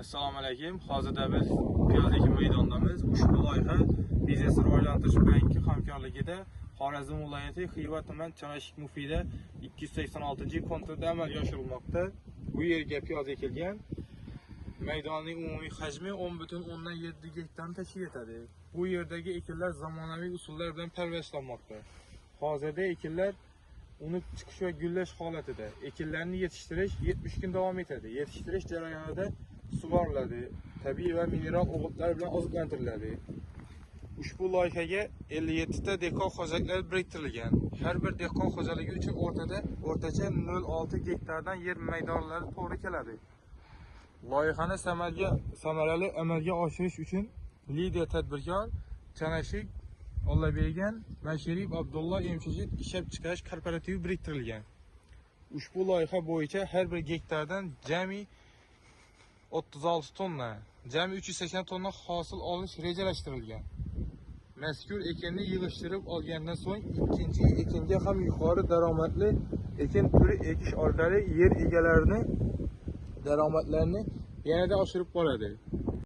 Assalomu alaykum. Hozirda biz piyoz ekim maydonidamiz. Ushbu loyiha Biznes rivojlantirish banki hamkorligida Xorazm viloyati Xiva tuman Chanashik Mufida 286-kontrda amalga oshirilmoqda. Bu yerga piyoz ekilgan. Maydonning umumiy hajmi 10,7 gektarni tashkil etadi. Bu yerdagi ekinlar zamonaviy usullar bilan parvarishlanmoqda. Hozirda ekinlar unib chiqish va gullash holatida. Ekinlarni yetishtirish 70 kun davom etadi. Yetishtirish jarayonida sug'oriladi, tabiiy va mineral o'g'itlar bilan oziqlantiriladi. Ushbu loyihaga 57 ta dehqon xo'jaliklari biriktirilgan. Har bir dehqon xo'jaligi uchun o'rtacha 0,6 gektardan yer maydonlari to'g'ri keladi. Loyihani samarali amalga oshirish uchun lider tadbirkor Chanashik Ollabergan Masharif Abdulla Emchijit ishlab chiqarish korporativi biriktirilgan. Ushbu loyiha bo'yicha har bir gektardan jami 36 tonna, jami 380 tonna hosil olish rejalashtirilgan. Mazkur ekinni yig'ishtirib olgandan so'ng ikkinchi ekinga ham yuqori daromadli ekin turi ekish orqali yer egalarining daromadlarini yanada oshirib boradi.